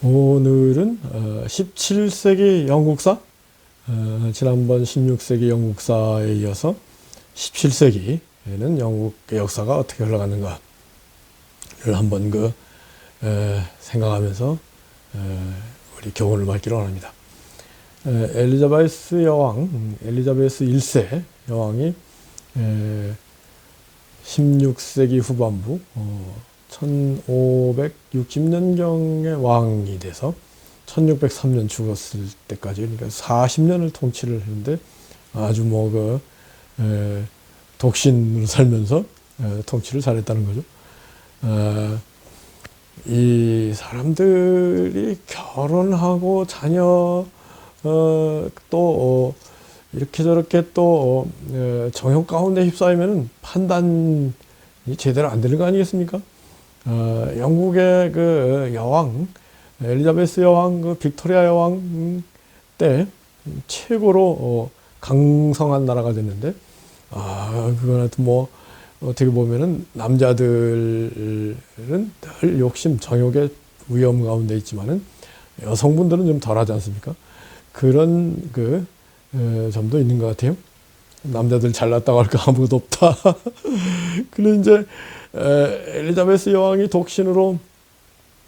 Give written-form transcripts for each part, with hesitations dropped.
오늘은 17세기 영국사, 지난번 16세기 영국사에 이어서 17세기에는 영국의 역사가 어떻게 흘러갔는가를 한번 생각하면서 우리 교훈을 받기로 합니다. 엘리자베스 1세 여왕이 16세기 후반부 1560년경에 왕이 돼서 1603년 죽었을 때까지, 그러니까 40년을 통치를 했는데 아주 독신으로 살면서 통치를 잘했다는 거죠. 이 사람들이 결혼하고 자녀 또 이렇게 저렇게 또 정욕 가운데 휩싸이면 판단이 제대로 안 되는 거 아니겠습니까? 영국의 그 여왕, 엘리자베스 여왕, 빅토리아 여왕 때 최고로 강성한 나라가 됐는데, 그건 하여튼 어떻게 보면은 남자들은 늘 욕심, 정욕의 위험 가운데 있지만은 여성분들은 좀 덜하지 않습니까? 그런 점도 있는 것 같아요. 남자들 잘났다고 할까 아무것도 없다. 그런데 이제 엘리자베스 여왕이 독신으로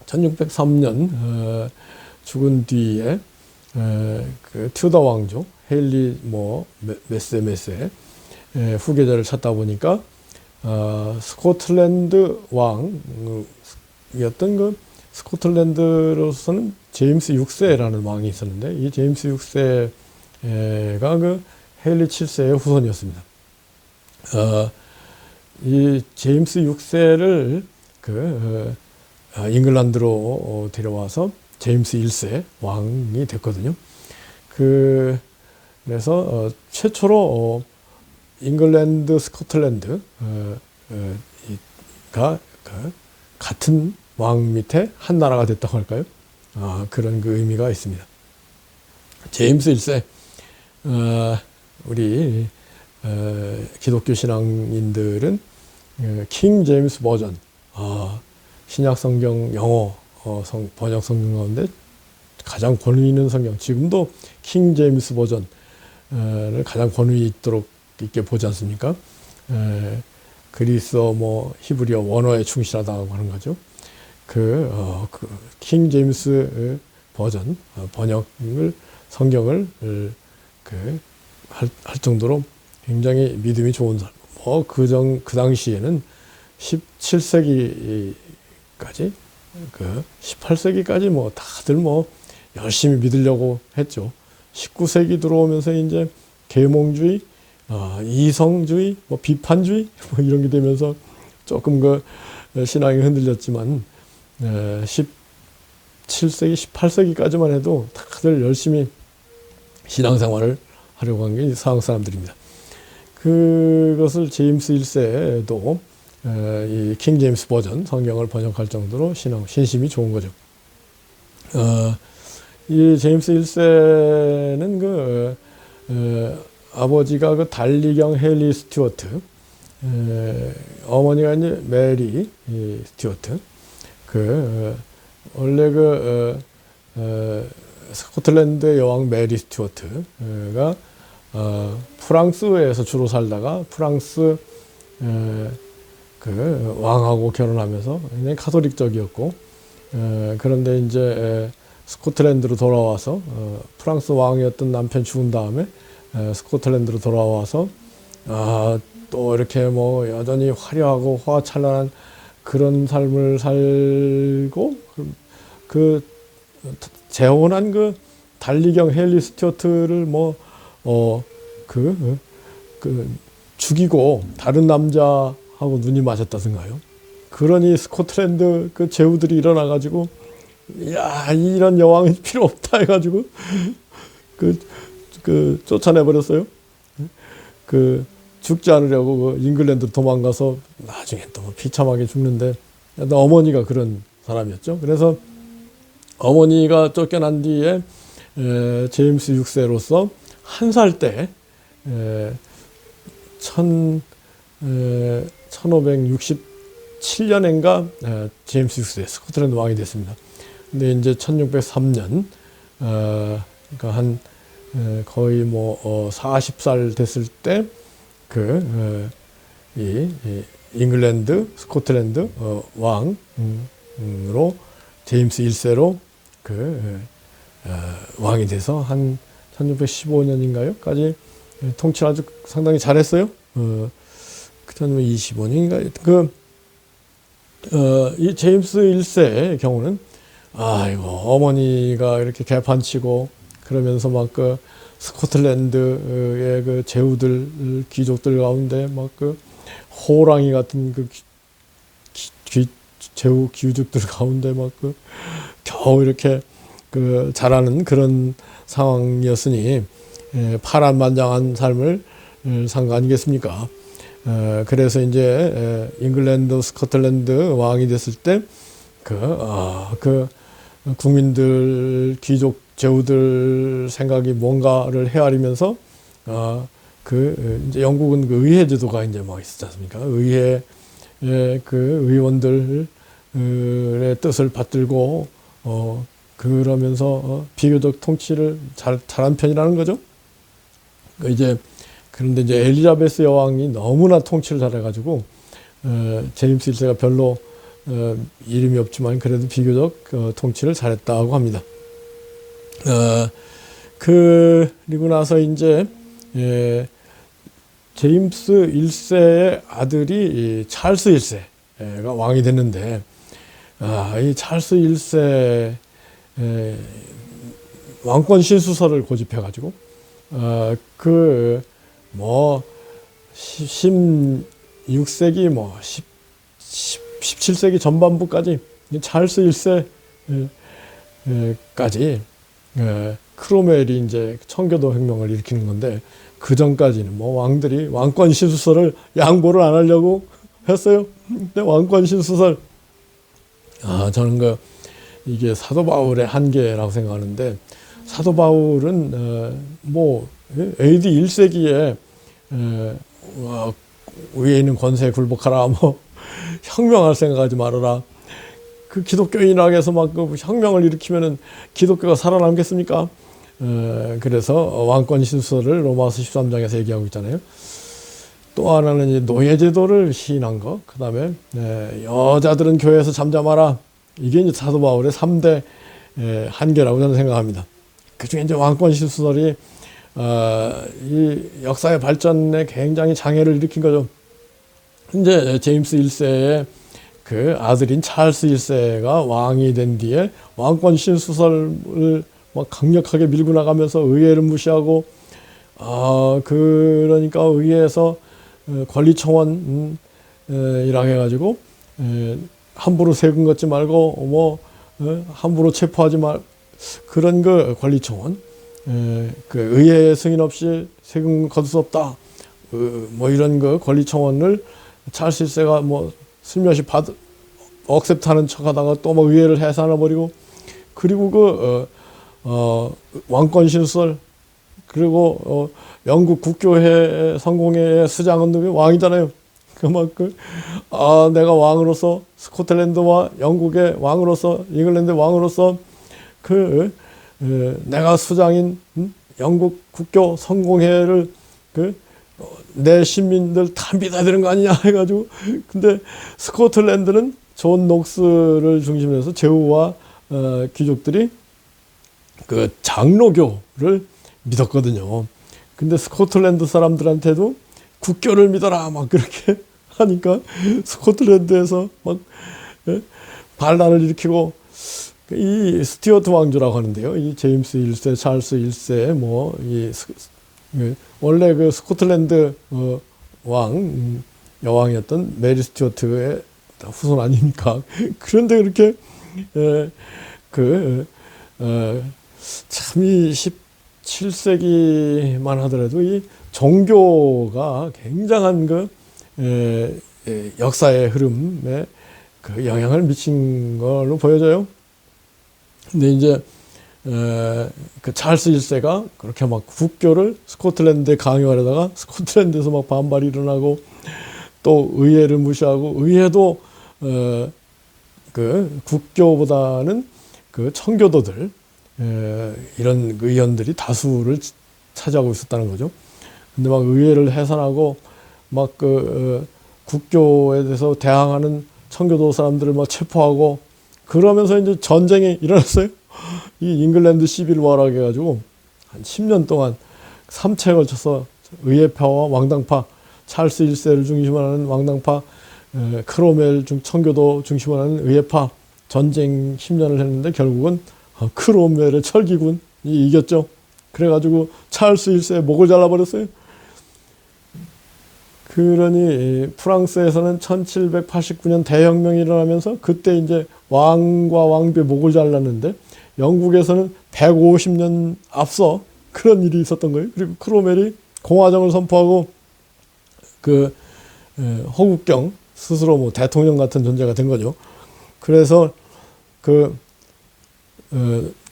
1603년 죽은 뒤에 그 튜더 왕조 헤일리 메세 후계자를 찾다 보니까 스코틀랜드 왕이었던 스코틀랜드로서는 제임스 6세라는 왕이 있었는데, 이 제임스 6세가 헤일리 7세의 후손이었습니다. 이 제임스 6세를 잉글랜드로 데려와서 제임스 1세 왕이 됐거든요. 그래서 최초로 잉글랜드, 스코틀랜드가 같은 왕 밑에 한 나라가 됐다고 할까요? 그런 의미가 있습니다. 제임스 1세, 우리 기독교 신앙인들은 킹 제임스 버전, 신약 성경 영어 번역 성경 가운데 가장 권위 있는 성경, 지금도 킹 제임스 버전을 가장 권위 있게 보지 않습니까? 그리스어 히브리어 원어에 충실하다고 하는 거죠. 킹 제임스 버전 번역을 성경을 할 정도로 굉장히 믿음이 좋은 사람. 그 당시에는 17세기까지, 18세기까지 다들 열심히 믿으려고 했죠. 19세기 들어오면서 이제 계몽주의, 이성주의, 비판주의, 이런 게 되면서 조금 신앙이 흔들렸지만, 17세기, 18세기까지만 해도 다들 열심히 신앙생활을 하려고 한 게 서양 사람들입니다. 그것을 제임스 1세도 이 킹 제임스 버전 성경을 번역할 정도로 신심이 좋은 거죠. 이 제임스 1세는 아버지가 달리경 헤일리 스튜어트, 어머니가 이제 메리 스튜어트. 원래 스코틀랜드 여왕 메리 스튜어트가 프랑스에서 주로 살다가 프랑스 왕하고 결혼하면서 굉장히 카톨릭적이었고, 그런데 이제 스코틀랜드로 돌아와서 프랑스 왕이었던 남편 죽은 다음에 스코틀랜드로 돌아와서 또 이렇게 여전히 화려하고 화찬란한 그런 삶을 살고, 재혼한 달리경 헤일리 스튜어트를 죽이고 다른 남자하고 눈이 맞았다든가요. 그러니 스코틀랜드 제후들이 일어나가지고, 이런 여왕은 필요 없다 해가지고 쫓아내버렸어요. 죽지 않으려고 잉글랜드로 도망가서 나중에 또 비참하게 죽는데, 어머니가 그런 사람이었죠. 그래서 어머니가 쫓겨난 뒤에 제임스 6세로서 한 살 때 1567년인가 제임스 6세 스코틀랜드 왕이 됐습니다. 근데 이제 1603년 그러니까 한 거의 뭐 40살 됐을 때 이 잉글랜드, 스코틀랜드 왕으로 제임스 1세로 왕이 돼서 한 1615년인가요?까지 통치를 아주 상당히 잘했어요. 25년인가 이 제임스 1세의 경우는 아이고 어머니가 이렇게 개판치고 그러면서 막 스코틀랜드의 제후들 귀족들 가운데 막 호랑이 같은 제후 귀족들 가운데 막 겨우 이렇게 자라는 그런 상황이었으니 파란만장한 삶을 산 거 아니겠습니까? 그래서 이제 잉글랜드, 스코틀랜드 왕이 됐을 때 국민들, 귀족, 제후들 생각이 뭔가를 헤아리면서 이제 영국은 의회 제도가 이제 막 있었지 않습니까? 의회의 의원들의 뜻을 받들고 그러면서 비교적 통치를 잘한 편이라는 거죠. 그런데 이제 엘리자베스 여왕이 너무나 통치를 잘해가지고 제임스 1세가 별로 이름이 없지만 그래도 비교적 통치를 잘했다고 합니다. 그리고 나서 이제 제임스 1세의 아들이 찰스 1세가 왕이 됐는데 이 찰스 1세 왕권 신수설을 고집해가지고 뭐 16세기 뭐 17세기 전반부까지 찰스 1세까지 크로멜이 이제 청교도 혁명을 일으키는 건데 그 전까지는 뭐 왕들이 왕권 신수설을 양보를 안 하려고 했어요. 근데 왕권 신수설 저는 이게 사도 바울의 한계라고 생각하는데 사도 바울은 뭐 AD 1세기에 위에 있는 권세에 굴복하라 뭐 혁명할 생각하지 말아라. 기독교인이라고 해서 막 혁명을 일으키면은 기독교가 살아남겠습니까? 그래서 왕권 신수설을 로마서 13장에서 얘기하고 있잖아요. 또 하나는 이제 노예제도를 시인한 거. 그 다음에 여자들은 교회에서 잠잠하라. 이게 이제 사도 바울의 3대 한계라고 저는 생각합니다. 그 중에 이제 왕권 신수설이 이 역사의 발전에 굉장히 장애를 일으킨 거죠. 이제 제임스 1세의 아들인 찰스 1세가 왕이 된 뒤에 왕권 신수설을 막 강력하게 밀고 나가면서 의회를 무시하고 그러니까 의회에서 권리청원 이라고 해가지고 함부로 세금 걷지 말고 뭐 함부로 체포하지 말 그런 권리청원 의회 승인 없이 세금 거둘 수 없다 뭐 이런 권리청원을 찰스 1세가 뭐 슬며시 억셉트하는 척하다가 또 뭐 의회를 해산해 버리고 그리고 왕권 신수설 그리고 영국 국교회 성공회의 수장은 왕이잖아요. 내가 왕으로서 스코틀랜드와 영국의 왕으로서 잉글랜드 왕으로서 내가 수장인 영국 국교 성공회를 내 시민들 다 믿어야 되는 거 아니냐 해가지고 근데 스코틀랜드는 존 녹스를 중심으로 해서 제후와 귀족들이 장로교를 믿었거든요. 근데 스코틀랜드 사람들한테도 국교를 믿어라 막 그렇게 하니까 스코틀랜드에서 막 반란을 일으키고 이 스튜어트 왕조라고 하는데요. 이 제임스 1세, 찰스 1세 원래 스코틀랜드 여왕이었던 메리 스튜어트의 후손 아닙니까? 그런데 그렇게 참 이 17세기만 하더라도 이 종교가 굉장한 역사의 흐름에 영향을 미친 걸로 보여져요. 근데 이제 찰스 1세가 그렇게 막 국교를 스코틀랜드에 강요하려다가 스코틀랜드에서 막 반발이 일어나고 또 의회를 무시하고 의회도 국교보다는 그 청교도들 이런 의원들이 다수를 차지하고 있었다는 거죠. 근데 막 의회를 해산하고 막 그 국교에 대해서 대항하는 청교도 사람들을 막 체포하고 그러면서 이제 전쟁이 일어났어요. 이 잉글랜드 시빌워라고 해가지고 한 10년 동안 3차에 걸쳐서 의회파와 왕당파, 찰스 1세를 중심으로 하는 왕당파, 크로멜 청교도 중심으로 하는 의회파 전쟁 10년을 했는데 결국은 크로멜의 철기군이 이겼죠. 그래가지고 찰스 1세의 목을 잘라버렸어요. 그러니 프랑스에서는 1789년 대혁명이 일어나면서 그때 이제 왕과 왕비의 목을 잘랐는데 영국에서는 150년 앞서 그런 일이 있었던 거예요. 그리고 크로멜이 공화정을 선포하고 그 호국경 스스로 뭐 대통령 같은 존재가 된 거죠. 그래서 그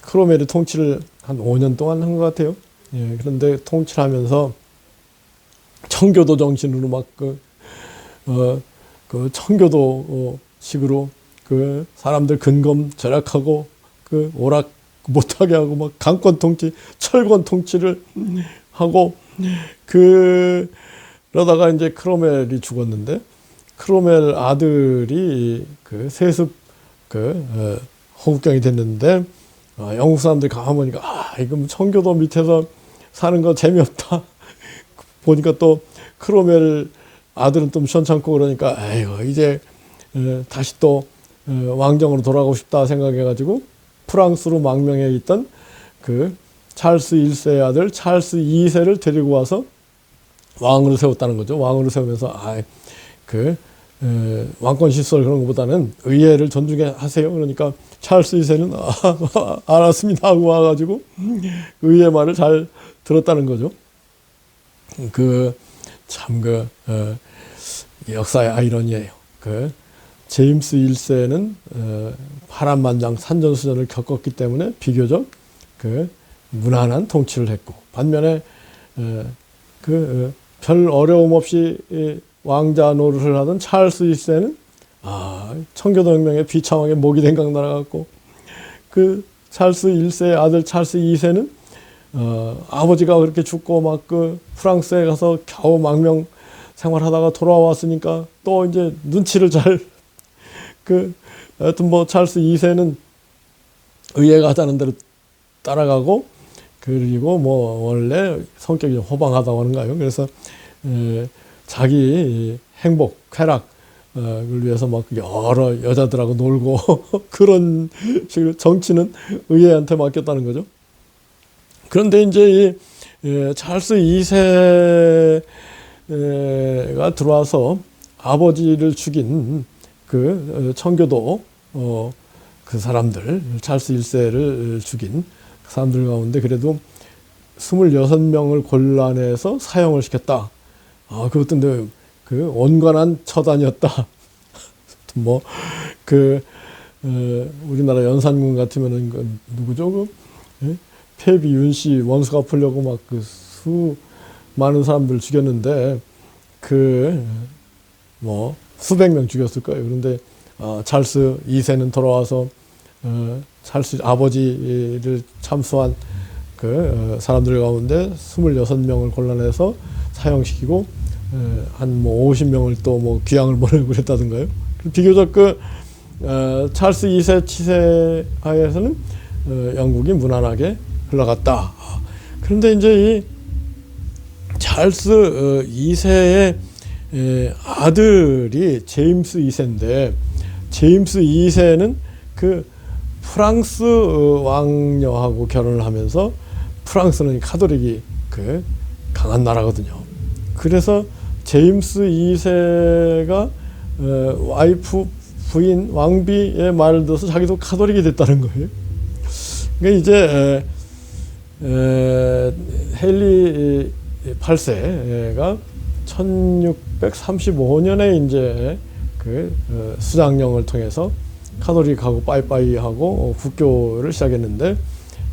크로멜이 통치를 한 5년 동안 한 것 같아요. 예, 그런데 통치하면서 청교도 정신으로 막 그 청교도 식으로 그 사람들 근검 절약하고 그 오락 못하게 하고 막 강권 통치, 철권 통치를 하고 그러다가 이제 크로멜이 죽었는데 크로멜 아들이 그 세습 호국경이 됐는데 영국 사람들이 가만 보니까 이거 청교도 밑에서 사는 거 재미없다. 보니까 또 크로멜 아들은 좀 시원찮고 그러니까 아이고 이제 다시 또 왕정으로 돌아가고 싶다 생각해가지고 프랑스로 망명해 있던 그 찰스 1세의 아들 찰스 2세를 데리고 와서 왕으로 세웠다는 거죠. 왕으로 세우면서 왕권 시설 그런 것보다는 의회를 존중해 하세요. 그러니까 찰스 2세는 알았습니다 하고 와가지고 의회 말을 잘 들었다는 거죠. 역사의 아이러니예요. 제임스 1세는 파란만장 산전수전을 겪었기 때문에 비교적 무난한 통치를 했고 반면에 별 어려움 없이 왕자 노릇을 하던 찰스 1세는 청교도 혁명에 비참하게 목이 댕강 날아갔고 그 찰스 1세의 아들 찰스 2세는 아버지가 그렇게 죽고 막 프랑스에 가서 겨우 망명 생활하다가 돌아왔으니까 또 이제 눈치를 하여튼 뭐 찰스 2세는 의회가 하자는 대로 따라가고 그리고 뭐 원래 성격이 좀 호방하다고 하는가요. 그래서 자기 행복, 쾌락을 위해서 막 여러 여자들하고 놀고 그런 식으로 정치는 의회한테 맡겼다는 거죠. 그런데 이제 이 찰스 2세가 들어와서 아버지를 죽인 그 청교도 그 사람들 찰스 1세를 죽인 그 사람들 가운데 그래도 26명을 골라내서 사형을 시켰다. 그것도 그 온건한 처단이었다. 뭐 우리나라 연산군 같으면은 누구죠? 폐비 윤씨 원수 갚으려고 막 많은 사람들 죽였는데 뭐 수백 명 죽였을 거예요. 그런데 찰스 2세는 돌아와서 찰스 아버지를 참수한 그 사람들 가운데 26명을 골라내서 사형시키고 한 뭐 50명을 또 뭐 귀양을 보내고 그랬다던가요. 비교적 찰스 2세 치세 하에서는 영국이 무난하게 흘러갔다. 그런데 이제 이 찰스 2세의 아들이 제임스 2세인데 제임스 2세는 그 프랑스 왕녀하고 결혼을 하면서 프랑스는 카톨릭이 강한 나라거든요. 그래서 제임스 2세가 와이프 부인 왕비의 말을 들어서 자기도 카톨릭이 됐다는 거예요. 그러니까 이제 헨리 8세가 1635년에 이제 수장령을 통해서 카톨릭하고 빠이빠이하고 국교를 시작했는데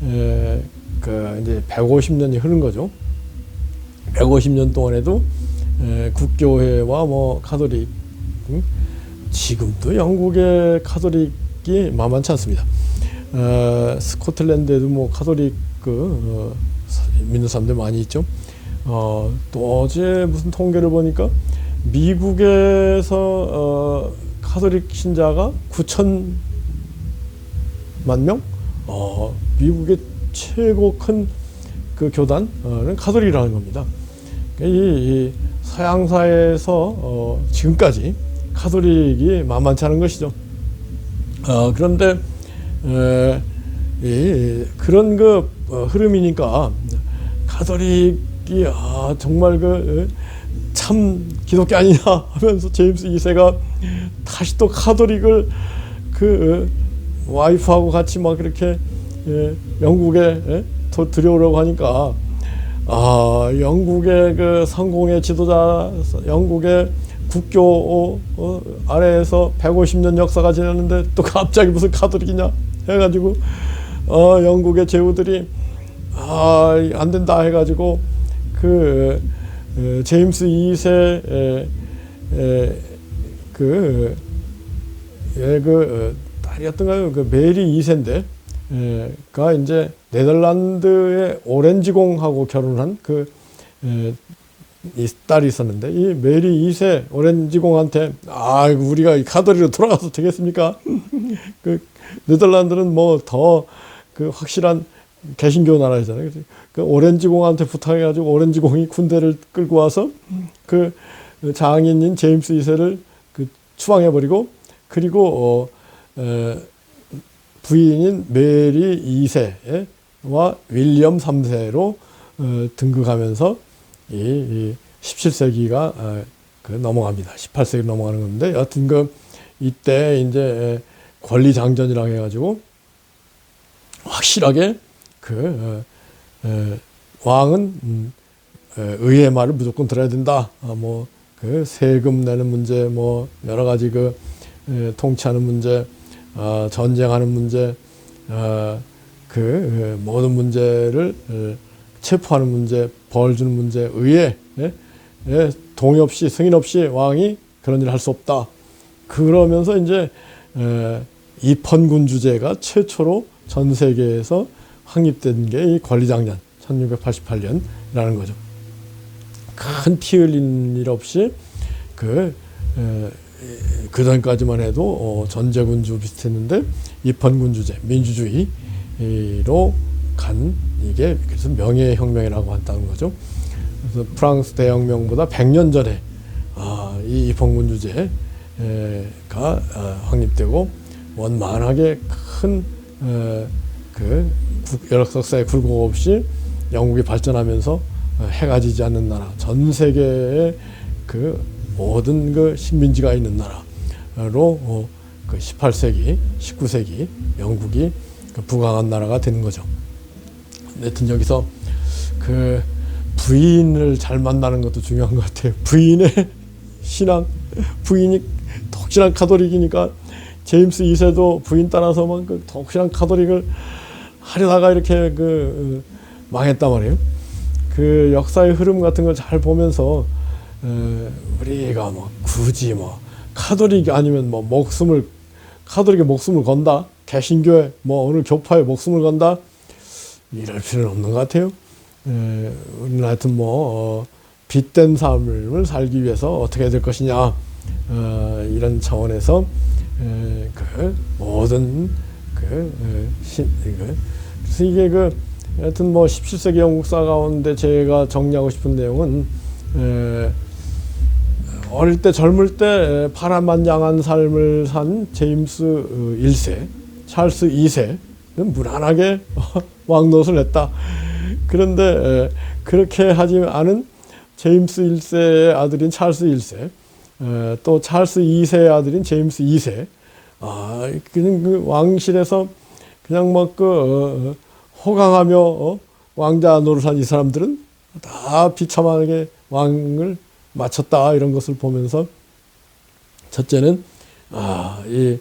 이제 150년이 흐른 거죠. 150년 동안에도 국교회와 뭐 카톨릭 지금도 영국의 카톨릭이 만만치 않습니다. 스코틀랜드에도 뭐 카톨릭 믿는 사람들 많이 있죠. 또 어제 무슨 통계를 보니까 미국에서 카톨릭 신자가 9천만 명? 미국의 최고 큰 그 교단은 카톨릭이라는 겁니다. 이 서양 사회에서 지금까지 카톨릭이 만만치 않은 것이죠. 그런데 그런 그 흐름이니까 카톨릭이 정말 참 기독교 아니냐 하면서 제임스 2세가 다시 또 카톨릭을 와이프하고 같이 막 이렇게 영국에 들여오려고 하니까 영국의 그 성공의 지도자, 영국의 국교 아래에서 150년 역사가 지났는데 또 갑자기 무슨 카톨릭이냐 해가지고 영국의 제후들이 안 된다 해가지고 제임스 2세 딸이었던가요? 메리 2세인데 가 이제 네덜란드의 오렌지공하고 결혼한 이 딸이 있었는데 이 메리 2세 오렌지공한테 우리가 이 카톨릭으로 돌아가서 되겠습니까? 네덜란드는 뭐 더 확실한 개신교 나라잖아요. 그 오렌지공한테 부탁해가지고 오렌지공이 군대를 끌고 와서 장인인 제임스 2세를 추방해버리고 그리고 부인인 메리 2세와 윌리엄 3세로 등극하면서 이 17세기가 넘어갑니다. 18세기 넘어가는 건데 여하튼 이때 이제 권리장전이라고 해가지고 확실하게 왕은 의의 말을 무조건 들어야 된다. 세금 내는 문제, 뭐 여러 가지 통치하는 문제, 전쟁하는 문제, 모든 문제를 체포하는 문제, 벌 주는 문제, 의회 동의 없이 승인 없이 왕이 그런 일을 할 수 없다. 그러면서 이제 입헌군주제가 최초로 전 세계에서 확립된 게 이 권리장전 1688년이라는 거죠. 큰 피 흘린 일 없이 그 전까지만 해도 전제군주 비슷했는데 입헌군주제 민주주의로 간 이게 그래서 명예혁명이라고 한다는 거죠. 그래서 프랑스 대혁명보다 100년 전에 이 입헌군주제가 확립되고 원만하게 큰 역사의 굴곡 없이 영국이 발전하면서 해가 지지 않는 나라, 전 세계의 모든 식민지가 있는 나라로 18세기, 19세기 영국이 부강한 나라가 되는 거죠. 하여튼 여기서 부인을 잘 만나는 것도 중요한 것 같아요. 부인의 신앙, 부인이 독실한 카톨릭이니까 제임스 2세도 부인 따라서 독실한 카톨릭을 하려다가 이렇게 망했단 말이에요. 역사의 흐름 같은 걸 잘 보면서 우리가 굳이 카톨릭이 아니면 카톨릭에 목숨을 건다, 개신교에 어느 교파에 목숨을 건다 이럴 필요는 없는 것 같아요. 우리는 하여튼 빛된 삶을 살기 위해서 어떻게 해야 될 것이냐 이런 차원에서 모든 그래서 이게 하여튼 17세기 영국사 가운데 제가 정리하고 싶은 내용은 어릴 때 젊을 때 파란만장한 삶을 산 제임스 1세, 찰스 2세는 무난하게 왕노릇을 했다. 그런데 그렇게 하지 않은 제임스 1세의 아들인 찰스 1세, 또 찰스 2세의 아들인 제임스 2세, 그냥 왕실에서 그냥 호강하며 왕자 노릇한 이 사람들은 다 비참하게 왕을 마쳤다. 이런 것을 보면서 첫째는 이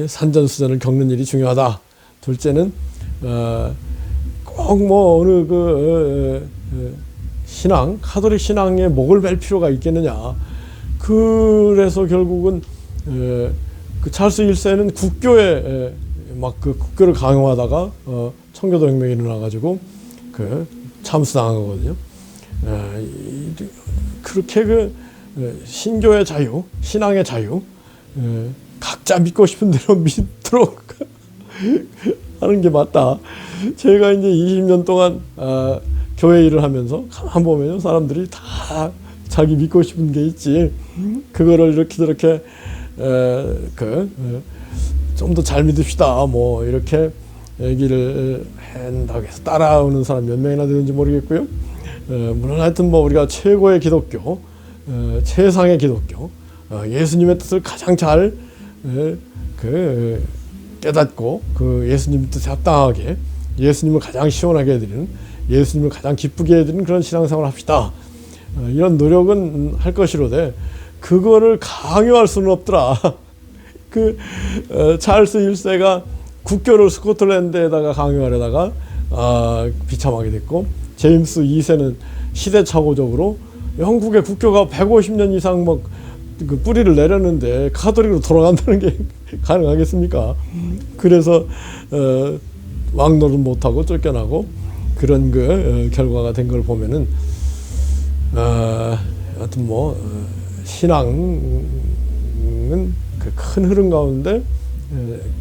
산전수전을 겪는 일이 중요하다. 둘째는 꼭 어느 신앙, 카톨릭 신앙에 목을 맬 필요가 있겠느냐. 그래서 결국은 찰스 1세는 국교에 막 그 국교를 강요하다가 청교도 혁명이 일어나가지고 그 참수당한 거거든요. 그렇게 그 신교의 자유, 신앙의 자유, 각자 믿고 싶은 대로 믿도록 하는 게 맞다. 제가 이제 20년 동안 교회 일을 하면서 가만 보면요, 사람들이 다 자기 믿고 싶은 게 있지. 그거를 이렇게 저렇게 좀 더 잘 믿읍시다. 뭐 이렇게 얘기를 한다고 해서 따라오는 사람 몇 명이나 되는지 모르겠고요. 물론 하여튼 뭐 우리가 최고의 기독교, 최상의 기독교, 예수님의 뜻을 가장 잘 깨닫고 그 예수님 뜻에 합당하게 예수님을 가장 시원하게 해드리는, 예수님을 가장 기쁘게 해드리는 그런 신앙생활을 합시다. 이런 노력은 할 것이로되 그거를 강요할 수는 없더라. 찰스 1세가 국교를 스코틀랜드에다가 강요하려다가 비참하게 됐고, 제임스 2세는 시대착오적으로 영국의 국교가 150년 이상 막 그 뿌리를 내렸는데 카톨릭으로 돌아간다는 게 가능하겠습니까? 그래서 왕노릇 못하고 쫓겨나고 그런 결과가 된 걸 보면은 하여튼 뭐 신앙은 그 큰 흐름 가운데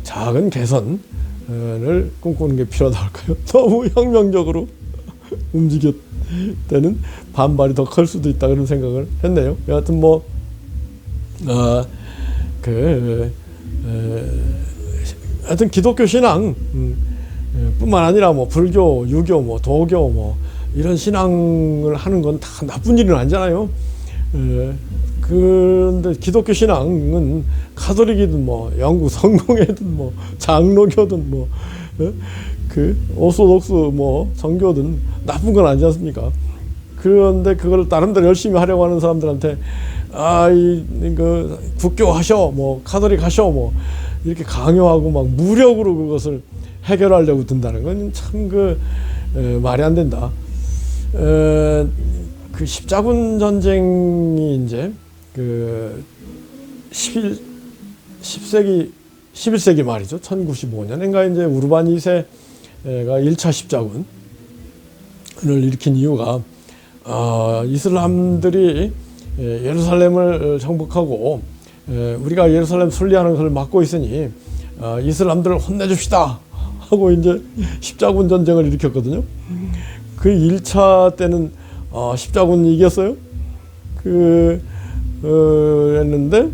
작은 개선을 꿈꾸는 게 필요하다 할까요? 너무 혁명적으로 움직였 때는 반발이 더 클 수도 있다 그런 생각을 했네요. 여하튼 뭐 하여튼 기독교 신앙 뿐만 아니라 뭐 불교, 유교, 뭐 도교 뭐 이런 신앙을 하는 건 다 나쁜 일은 아니잖아요. 그런데 기독교 신앙은 가톨릭이든 뭐 영국 성공회든 뭐 장로교든 뭐 오소독스 뭐 정교든 나쁜 건 아니지 않습니까? 그런데 그걸 나름대로 열심히 하려고 하는 사람들한테 국교 하셔, 뭐 가톨릭 하셔, 뭐 이렇게 강요하고 막 무력으로 그것을 해결하려고 든다는 건 참 말이 안 된다. 그 십자군 전쟁이 이제 11세기 말이죠. 1095년인가 이제 우르반 2세가 1차 십자군을 일으킨 이유가 이슬람들이 예루살렘을 정복하고 우리가 예루살렘 순리하는 것을 막고 있으니 이슬람들을 혼내줍시다 하고 이제 십자군 전쟁을 일으켰거든요. 그 1차 때는 십자군이 이겼어요. 했는데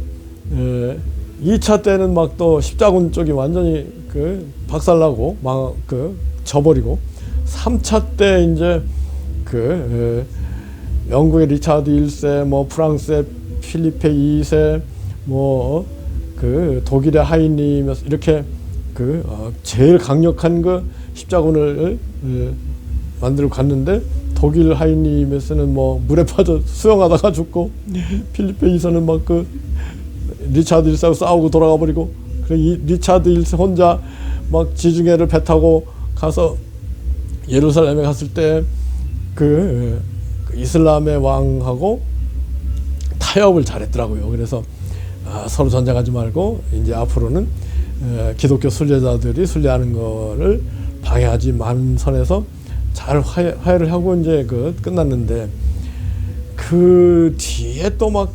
2차 때는 막 또 십자군 쪽이 완전히 박살나고 져버리고 3차 때 이제 영국의 리차드 1세, 뭐 프랑스의 필리페 2세, 뭐 독일의 하이니메스 이렇게 제일 강력한 십자군을 만들어 갔는데 독일 하이니메스는 뭐 물에 빠져 수영하다가 죽고 필리페 2세는 막 리차드 1세하고 싸우고 돌아가 버리고, 그래 이 리차드 1세 혼자 막 지중해를 배 타고 가서 예루살렘에 갔을 때 이슬람의 왕하고 타협을 잘했더라고요. 그래서 서로 전쟁하지 말고 이제 앞으로는 기독교 순례자들이 순례하는 거를 방해하지 마는 선에서 잘 화해를 하고 이제 끝났는데, 그 뒤에 또 막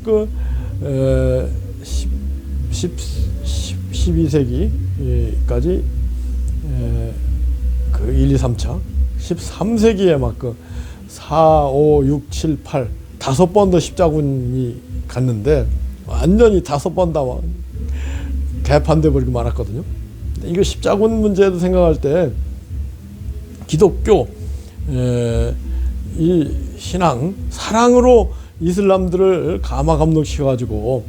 12세기까지 1, 2, 3차 13세기에 막 4, 5, 6, 7, 8 다섯 번 더 십자군이 갔는데 완전히 다섯 번 다 개판돼 버리고 말았거든요. 이거 십자군 문제도 생각할 때 기독교 이 신앙 사랑으로 이슬람들을 감화감동시켜 가지고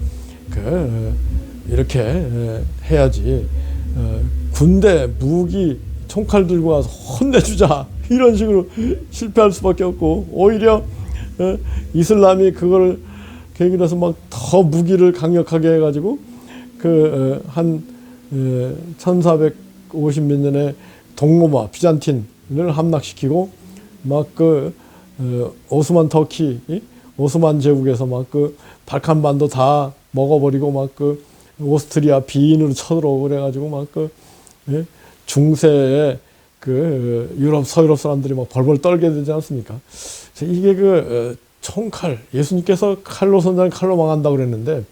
이렇게 해야지 군대 무기 총칼 들고 와서 혼내주자 이런 식으로 실패할 수밖에 없고, 오히려 이슬람이 그걸 계기로 해서 막 더 무기를 강력하게 해가지고 한 1450 몇 년에 동로마 비잔틴을 함락시키고 막 오스만 터키 오스만 제국에서 막 발칸반도 다 먹어버리고 막 오스트리아 비인으로 쳐들어오고 그래가지고 막 예? 중세에 그 유럽 서유럽 사람들이 막 벌벌 떨게 되지 않습니까? 이게 그 총칼, 예수님께서 칼로 선장 칼로 망한다고 그랬는데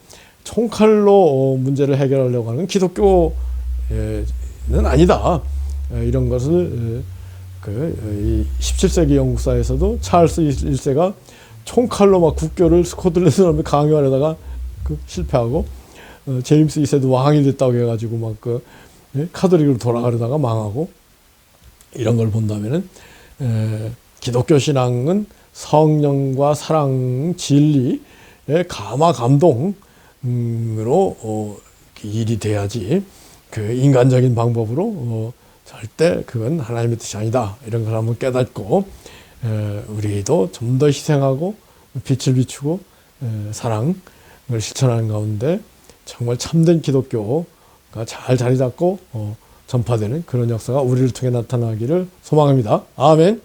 총칼로 문제를 해결하려고 하는 기독교는 아니다. 이런 것을 그 17세기 영국사에서도 찰스 1세가 총칼로 막 국교를 스코틀랜드를 강요하려다가 실패하고 제임스 2세도 왕이 됐다고 해가지고 막 카톨릭으로 돌아가려다가 망하고 이런 걸 본다면은 기독교 신앙은 성령과 사랑, 진리의 감화 감동으로 일이 돼야지 그 인간적인 방법으로 절대 그건 하나님의 뜻이 아니다. 이런 걸 한번 깨닫고 우리도 좀 더 희생하고 빛을 비추고 사랑을 실천하는 가운데 정말 참된 기독교가 잘 자리 잡고 전파되는 그런 역사가 우리를 통해 나타나기를 소망합니다. 아멘.